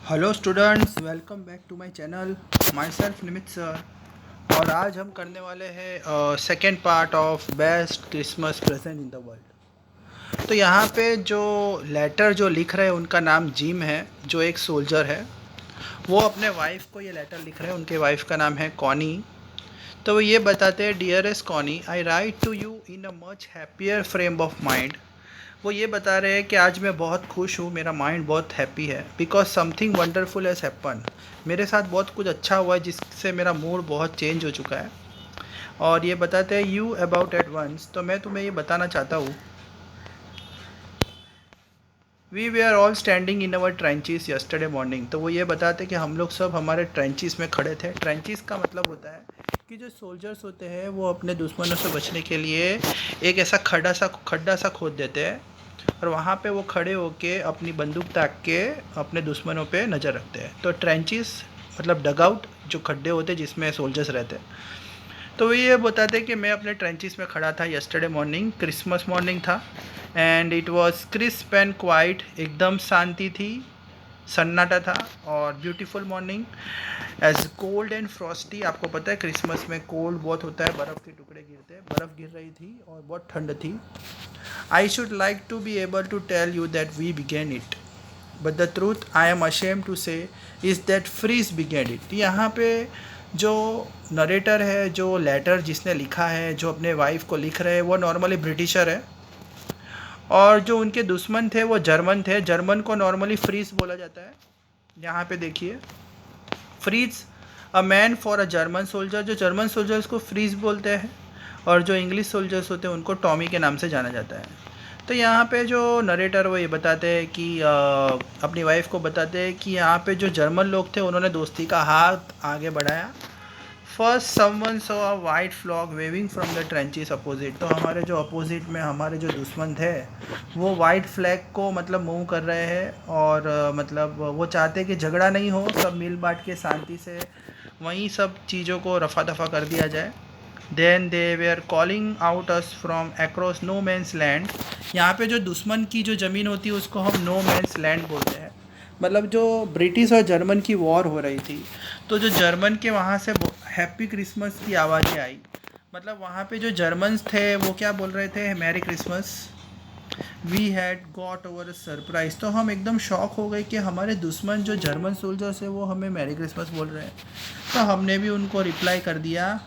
Hello students, welcome back to my channel. Myself Nimit sir. और आज हम करने वाले हैं second part of best Christmas present in the world. तो यहाँ पे जो लेटर जो लिख रहे हैं उनका नाम जिम है, जो एक सोल्जर है। वो अपने वाइफ को ये लेटर लिख रहे हैं। उनके वाइफ का नाम है कॉनी। तो वो ये बताते हैं, dearest Connie, I write to you in a much happier frame of mind. वो ये बता रहे हैं कि आज मैं बहुत खुश हूँ, मेरा माइंड बहुत हैप्पी है, because something wonderful has happen. मेरे साथ बहुत कुछ अच्छा हुआ है जिससे मेरा मूड बहुत चेंज हो चुका है। और ये बताते हैं, यू अबाउट एट वंस, तो मैं तुम्हें ये बताना चाहता हूँ, we we are all standing in our trenches yesterday morning. तो वो ये बताते कि हम लोग सब हमारे ट्रेंचेस में खड़े थे। ट्रेंचेस का मतलब होता है कि जो सोल्जर्स होते हैं वो अपने दुश्मनों से बचने के लिए एक ऐसा खड्डा सा खोद देते हैं, और वहाँ पे वो खड़े होके अपनी बंदूक ताक के अपने दुश्मनों पे नज़र रखते हैं। तो ट्रेंचेस मतलब डगआउट, जो खड्डे होते हैं जिसमें सोल्जर्स रहते हैं। तो वो ये बताते कि मैं अपने ट्रेंचेस में खड़ा था यस्टरडे मॉर्निंग, क्रिसमस मॉर्निंग था, and it was crisp and quiet, एकदम शांति थी, सन्नाटा था और beautiful morning. As cold and frosty, आपको पता है क्रिसमस में कोल्ड बहुत होता है, बर्फ़ के टुकड़े गिरते हैं, बर्फ़ गिर रही थी और बहुत ठंड थी। I should like to be able to tell you that we began it, but the truth I am ashamed to say is that Fritz began it. यहाँ पे जो नरेटर है, जो लेटर जिसने लिखा है, जो अपने वाइफ को लिख रहे हैं, वो नॉर्मली ब्रिटिशर है। और जो उनके दुश्मन थे वो जर्मन थे। जर्मन को नॉर्मली फ्रीज बोला जाता है। यहाँ पे देखिए, Fritz, a man for a German soldier. जो जर्मन सोल्जर्स को फ्रीज बोलते हैं, और जो इंग्लिश सोल्जर्स होते हैं उनको टॉमी के नाम से जाना जाता है। तो यहाँ पे जो नरेटर वो ये बताते हैं कि अपनी वाइफ को बताते हैं कि यहाँ पे जो जर्मन लोग थे उन्होंने दोस्ती का हाथ आगे बढ़ाया। First someone saw a white flag waving from the trenches opposite. तो हमारे जो अपोजिट में हमारे जो दुश्मन थे वो वाइट फ्लैग को मतलब मूव कर रहे हैं, और मतलब वो चाहते कि झगड़ा नहीं हो, सब मिल बांट के शांति से वहीं सब चीज़ों को रफा दफा कर दिया जाए। Then they were calling out us from across no man's land. यहाँ पे जो दुश्मन की जो ज़मीन होती है उसको हम नो मैंस लैंड बोलते हैं। मतलब जो ब्रिटिश और जर्मन की वॉर हो रही थी, तो जो जर्मन के वहाँ से हैप्पी क्रिसमस की आवाज़ें आई। मतलब वहाँ पे जो जर्मन्स थे वो क्या बोल रहे थे, merry Christmas, we had got over surprise. तो हम एकदम शॉक हो गए कि हमारे दुश्मन जो जर्मन सोल्जर्स है वो हमें मैरी क्रिसमस बोल रहे हैं। तो हमने भी उनको रिप्लाई कर दिया,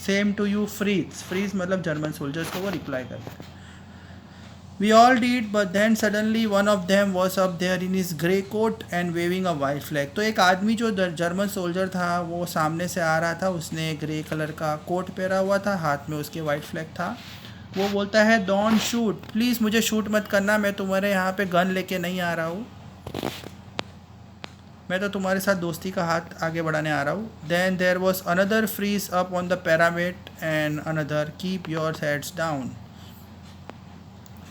same to you Fritz. Fritz मतलब जर्मन सोल्जर्स को वो रिप्लाई करते हैं। We all did, but then suddenly one of them was up there in his grey coat and waving a white flag. तो एक आदमी जो जर्मन सोल्जर था वो सामने से आ रहा था, उसने ग्रे कलर का कोट पहना हुआ था, हाथ में उसके वाइट फ्लैग था। वो बोलता है, डोंट शूट, प्लीज़ मुझे शूट मत करना, मैं तुम्हारे यहाँ पे गन लेके नहीं आ रहा हूँ, मैं तो तुम्हारे साथ दोस्ती का हाथ आगे बढ़ाने आ रहा हूँ। Then there was another Fritz up on the parapet and another keep your heads down.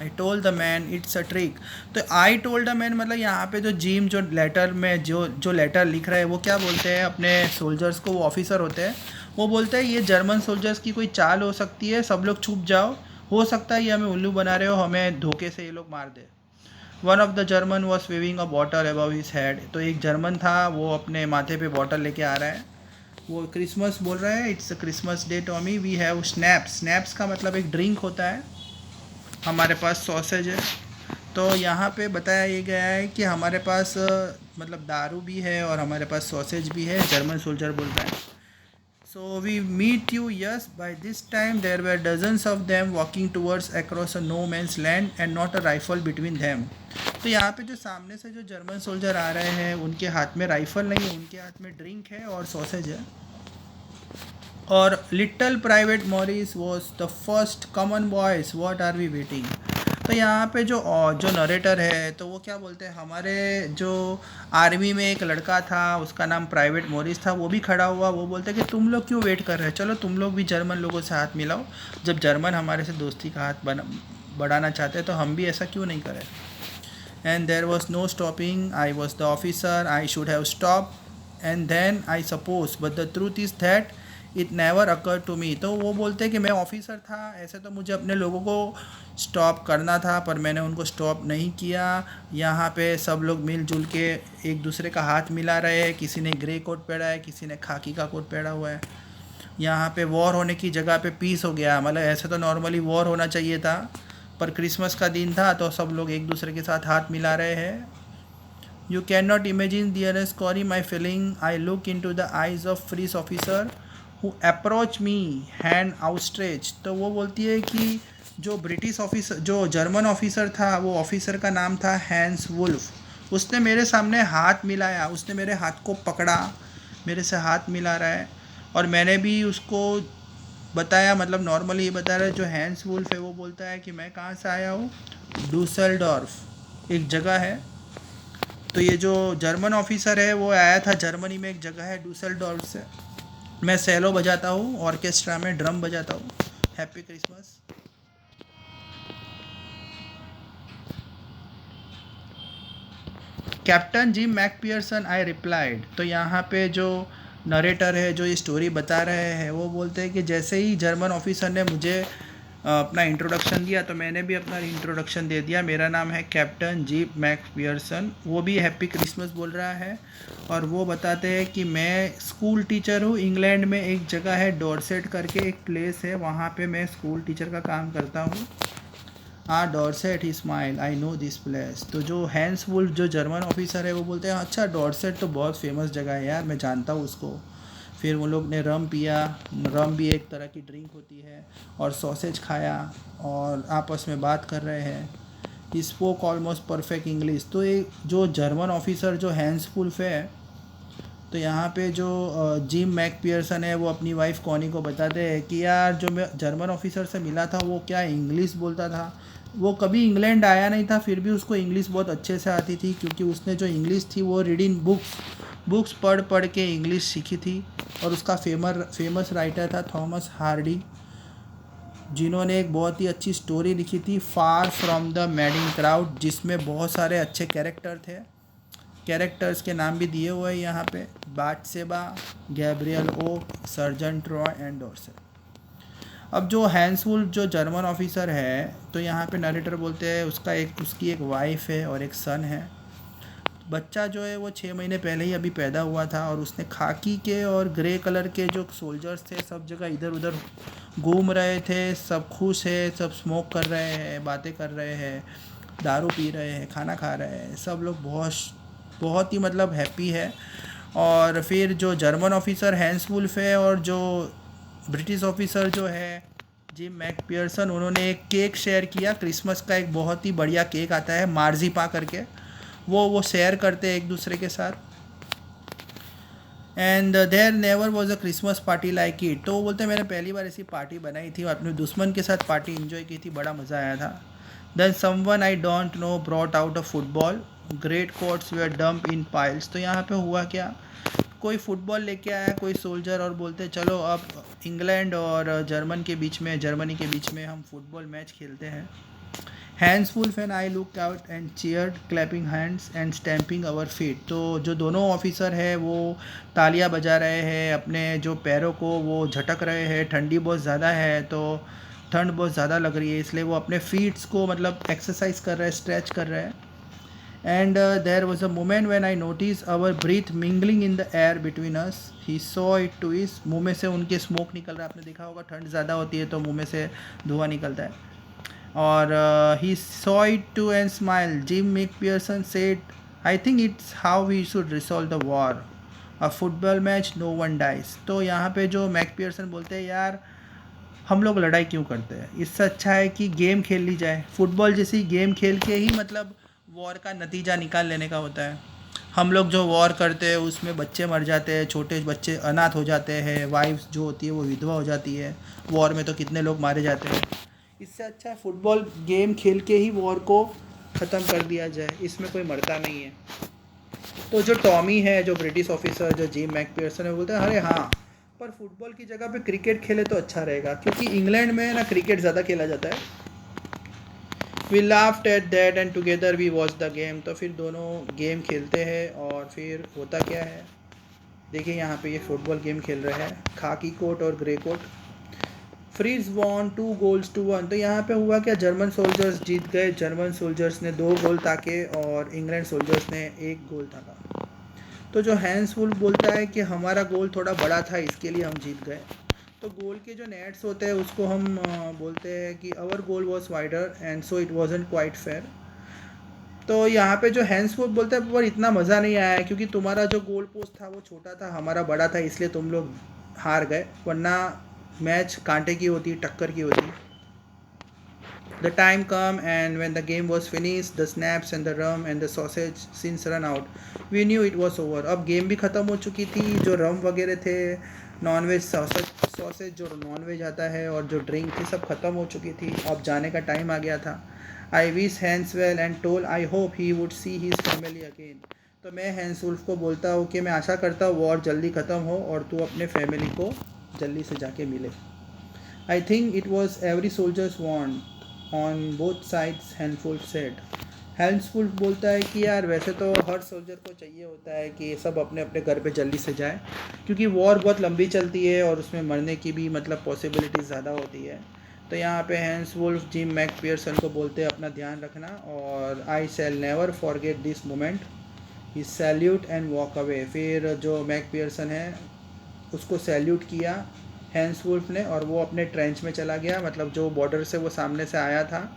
I told the man it's a trick. तो आई टोल्ड द मैन मतलब यहाँ पे जो जिम जो लेटर में जो लेटर लिख रहा है वो क्या बोलते हैं अपने सोल्जर्स को, वो ऑफिसर होते हैं, वो बोलते हैं ये जर्मन सोल्जर्स की कोई चाल हो सकती है, सब लोग छुप जाओ, हो सकता है ये हमें उल्लू बना रहे हो, हमें धोखे से ये लोग मार दे। One of the German was waving a bottle above his head. तो एक जर्मन था, वो अपने माथे पे बॉटल लेके आ रहा है, वो क्रिसमस बोल रहा है, it's a Christmas day Tommy, we have schnapps. Schnapps का मतलब एक ड्रिंक होता है, हमारे पास सॉसेज है। तो यहाँ पे बताया ये गया है कि हमारे पास मतलब दारू भी है और हमारे पास सॉसेज भी है, जर्मन सोल्जर बोल रहे हैं। So we meet you, yes, by this time there were dozens of them walking towards across a no man's land and not a rifle between them. तो यहाँ पे जो सामने से जो जर्मन सोल्जर आ रहे हैं उनके हाथ में राइफल नहीं है, उनके हाथ में ड्रिंक है और सॉसेज है। और little private Morris was the first common voice, what are we waiting. तो यहाँ पे जो नरेटर है तो वो क्या बोलते हैं, हमारे जो आर्मी में एक लड़का था उसका नाम प्राइवेट मॉरिस था, वो भी खड़ा हुआ, वो बोलते हैं कि तुम लोग क्यों वेट कर रहे हैं, चलो तुम लोग भी जर्मन लोगों से हाथ मिलाओ, जब जर्मन हमारे से दोस्ती का हाथ बढ़ाना चाहते हैं तो हम भी ऐसा क्यों नहीं करें। And there was no stopping, I was the officer, I should have stop and then I suppose, but the truth is that it never occur to me. तो वो बोलते हैं कि मैं ऑफिसर था, ऐसे तो मुझे अपने लोगों को स्टॉप करना था पर मैंने उनको स्टॉप नहीं किया। यहाँ पे सब लोग मिलजुल के एक दूसरे का हाथ मिला रहे हैं, किसी ने ग्रे कोट पहना है, किसी ने खाकी का कोट पहना हुआ है। यहाँ पे वॉर होने की जगह पे पीस हो गया, मतलब ऐसे तो नॉर्मली वॉर होना चाहिए था पर क्रिसमस का दिन था तो सब लोग एक दूसरे के साथ हाथ मिला रहे हैं। You can not imagine dearest Connie my feeling, I look in to the eyes of Fritz officer who approach me hand outstretch. तो वो बोलती है कि जो ब्रिटिश ऑफिसर, जो जर्मन ऑफिसर था, वो ऑफिसर का नाम था हैंस वुल्फ। उसने मेरे सामने हाथ मिलाया, उसने मेरे हाथ को पकड़ा, मेरे से हाथ मिला रहा है और मैंने भी उसको बताया, मतलब नॉर्मली ये बता रहा है। जो हैंस वुल्फ है वो बोलता है कि मैं कहाँ से आया हूँ, डूसेल्डॉर्फ एक जगह है। तो ये जो जर्मन ऑफिसर है वो आया था जर्मनी में, एक जगह है डूसेल्डॉर्फ से। मैं सेलो बजाता हूँ, ऑर्केस्ट्रा में ड्रम बजाता हूँ। Happy Christmas. Captain Jim Macpherson, I replied. तो यहाँ पे जो नरेटर है, जो ये स्टोरी बता रहे हैं, वो बोलते हैं कि जैसे ही जर्मन ऑफिसर ने मुझे अपना इंट्रोडक्शन दिया तो मैंने भी अपना इंट्रोडक्शन दे दिया। मेरा नाम है कैप्टन जीप मैकपियर्सन। वो भी हैप्पी क्रिसमस बोल रहा है और वो बताते हैं कि मैं स्कूल टीचर हूँ। इंग्लैंड में एक जगह है डॉर्सेट करके एक प्लेस है, वहाँ पे मैं स्कूल टीचर का काम करता हूँ। Dorset, he smile, I know this place. तो जो हैंस वुल्फ जो जर्मन ऑफिसर है वो बोलते हैं अच्छा डॉर्सेट तो बहुत फेमस जगह है यार, मैं जानता हूँ उसको। फिर वो लोग ने रम पिया, रम भी एक तरह की ड्रिंक होती है, और सॉसेज खाया और आपस में बात कर रहे हैं। He spoke almost perfect English. तो ये जो जर्मन ऑफिसर जो हैंस वुल्फ है, तो यहाँ पे जो जिम मैकपियर्सन है वो अपनी वाइफ कॉनी को बताते हैं कि यार जो मैं जर्मन ऑफिसर से मिला था वो क्या इंग्लिश बोलता था। वो कभी इंग्लैंड आया नहीं था फिर भी उसको इंग्लिश बहुत अच्छे से आती थी, क्योंकि उसने जो इंग्लिश थी वो रीडिंग बुक्स पढ़ पढ़ के इंग्लिश सीखी थी। और उसका फेमस राइटर था थॉमस हार्डी, जिन्होंने एक बहुत ही अच्छी स्टोरी लिखी थी far from the madding crowd, जिसमें बहुत सारे अच्छे कैरेक्टर थे। कैरेक्टर्स के नाम भी दिए हुए हैं यहाँ पे, Bathsheba, Gabriel Oak, sergeant Troy and Dorset. अब जो हैंस वुल्फ जो जर्मन ऑफिसर है, तो यहाँ पे नरेटर बोलते हैं उसकी एक वाइफ है और एक सन है। बच्चा जो है वो 6 महीने पहले ही अभी पैदा हुआ था और उसने खाकी के और ग्रे कलर के जो सोल्जर्स थे सब जगह इधर उधर घूम रहे थे। सब खुश है, सब स्मोक कर रहे हैं, बातें कर रहे हैं, दारू पी रहे हैं, खाना खा रहे हैं, सब लोग बहुत ही मतलब हैप्पी है। और फिर जो जर्मन ऑफिसर हैंस वुल्फ है और जो ब्रिटिश ऑफिसर जो है जिम मैकपियर्सन, उन्होंने एक केक शेयर किया। क्रिसमस का एक बहुत ही बढ़िया केक आता है मार्जिपा करके, वो शेयर करते हैं एक दूसरे के साथ। And there never was a Christmas party like it. तो वो बोलते हैं मैंने पहली बार ऐसी पार्टी बनाई थी और अपने दुश्मन के साथ पार्टी इन्जॉय की थी, बड़ा मज़ा आया था। Then someone I don't know brought out a football, great coats were dump in piles. तो यहाँ पे हुआ क्या, कोई फुटबॉल लेके आया कोई सोल्जर और बोलते चलो अब इंग्लैंड और जर्मनी के बीच में हम फुटबॉल मैच खेलते हैं। Hans Wolf and I look out and cheered clapping hands and stamping our feet. तो जो दोनों ऑफिसर है वो तालियां बजा रहे हैं, अपने जो पैरों को वो झटक रहे हैं। ठंडी बहुत ज़्यादा है तो ठंड बहुत ज़्यादा लग रही है, इसलिए वो अपने फीट्स को मतलब एक्सरसाइज कर रहे हैं, स्ट्रेच कर रहे हैं। And there was a moment when I noticed our breath mingling in the air between us. He saw it to his, मुँह में से उनके स्मोक निकल रहा है। आपने देखा होगा ठंड ज़्यादा होती है तो मुँह में से धुआं निकलता है। और he saw it too and smiled. Jim McPherson said, I think it's how we should resolve the war. A football match, no one dies. तो यहाँ पे जो मैकपियर्सन बोलते हैं यार हम लोग लड़ाई क्यों करते हैं, इससे अच्छा है कि गेम खेल ली जाए। फुटबॉल जैसी गेम खेल के ही मतलब वॉर का नतीजा निकाल लेने का होता है। हम लोग जो वॉर करते हैं उसमें बच्चे मर जाते हैं, छोटे बच्चे अनाथ हो जाते हैं, वाइफ्स जो होती है वो विधवा हो जाती है। वॉर में तो कितने लोग मारे जाते हैं। इससे अच्छा है फुटबॉल गेम खेल के ही वॉर को ख़त्म कर दिया जाए, इसमें कोई मरता नहीं है। तो जो टॉमी है, जो ब्रिटिश ऑफिसर जो जिम मैकपियर्सन है, बोलते हैं अरे हाँ पर फुटबॉल की जगह पे क्रिकेट खेले तो अच्छा रहेगा, क्योंकि इंग्लैंड में ना क्रिकेट ज़्यादा खेला जाता है। We laughed at that and together we watched the game. तो फिर दोनों गेम खेलते हैं और फिर होता क्या है, देखिए यहाँ पे ये फुटबॉल गेम खेल रहे हैं, खाकी कोट और ग्रे कोट। Freeze von 2-1। तो यहाँ पे हुआ क्या, जर्मन सोल्जर्स जीत गए। जर्मन सोल्जर्स ने 2 गोल ताके और इंग्लैंड सोल्जर्स ने 1 गोल ताका। तो जो हैंस वुल्फ बोलता है कि हमारा गोल थोड़ा बड़ा था, इसके लिए हम जीत गए। तो गोल के जो नेट्स होते हैं उसको हम बोलते हैं कि our goal was wider and so it wasn't quite fair. तो यहाँ पे जो हैंस वुल्फ बोलता है, पर इतना मज़ा नहीं आया क्योंकि तुम्हारा जो गोल पोस्ट था वो छोटा था, हमारा बड़ा था, इसलिए तुम लोग हार गए, वरना मैच कांटे की होती, टक्कर की होती। The time come and when the game was finished, the snaps and the rum and the sausage since run out, we knew it was over. अब गेम भी ख़त्म हो चुकी थी, जो रम वगैरह थे, नॉनवेज सॉसेज जो नॉनवेज आता है और जो ड्रिंक थी सब ख़त्म हो चुकी थी। अब जाने का टाइम आ गया था। I wish Hans well and told I hope he would see his family again. तो मैं हैंस वुल्फ को बोलता हूँ कि मैं आशा करता हूँ वॉर जल्दी ख़त्म हो और तू अपने फैमिली को जल्दी से जाके मिले। I think it was every soldiers want on both sides, Hans Wolf said. Hans Wolf बोलता है कि यार वैसे तो हर सोल्जर को चाहिए होता है कि सब अपने अपने घर पे जल्दी से जाए, क्योंकि वॉर बहुत लंबी चलती है और उसमें मरने की भी मतलब पॉसिबिलिटी ज़्यादा होती है। तो यहाँ पे हैंसवुल्फ जिम मैकपियर्सन को बोलते हैं अपना ध्यान रखना, और I shall never forget this moment. He salute and walk away. फिर जो मैकपियर्सन है उसको सैल्यूट किया हैंसवुल्फ ने, और वो अपने ट्रेंच में चला गया, मतलब जो बॉर्डर से वो सामने से आया था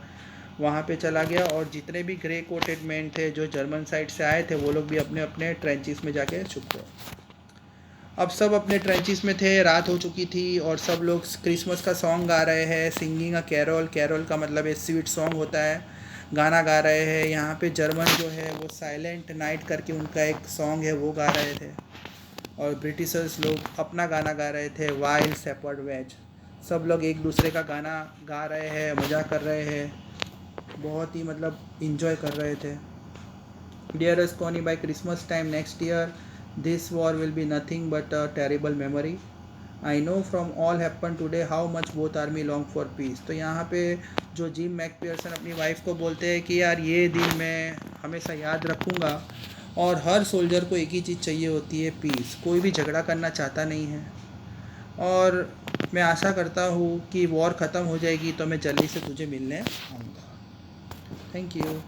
वहाँ पे चला गया। और जितने भी ग्रे कोटेड मैन थे जो जर्मन साइड से आए थे, वो लोग भी अपने अपने ट्रेंचिस में जाके छुप गए। अब सब अपने ट्रेंचिस में थे, रात हो चुकी थी और सब लोग क्रिसमस का सॉन्ग गा रहे हैं, सिंगिंग अ कैरोल। कैरोल का मतलब एक स्वीट सॉन्ग होता है, गाना गा रहे हैं। यहाँ पे जर्मन जो है वो साइलेंट नाइट करके उनका एक सॉन्ग है वो गा रहे थे, और ब्रिटिशर्स लोग अपना गाना गा रहे थे, वाइल्ड शेपर्ड वेज। सब लोग एक दूसरे का गाना गा रहे हैं, मज़ा कर रहे हैं, बहुत ही मतलब इंजॉय कर रहे थे। Dearest Connie, by Christmas time next year this war will be nothing but a terrible memory. I know from all happen today how much both army long for peace. तो यहाँ पे जो जिम मैकपियर्सन अपनी wife को बोलते हैं कि यार ये दिन मैं हमेशा याद रखूँगा, और हर सोल्जर को एक ही चीज़ चाहिए होती है, पीस। कोई भी झगड़ा करना चाहता नहीं है, और मैं आशा करता हूँ कि वॉर ख़त्म हो जाएगी तो मैं जल्दी से तुझे मिलने आऊँगा। Thank you.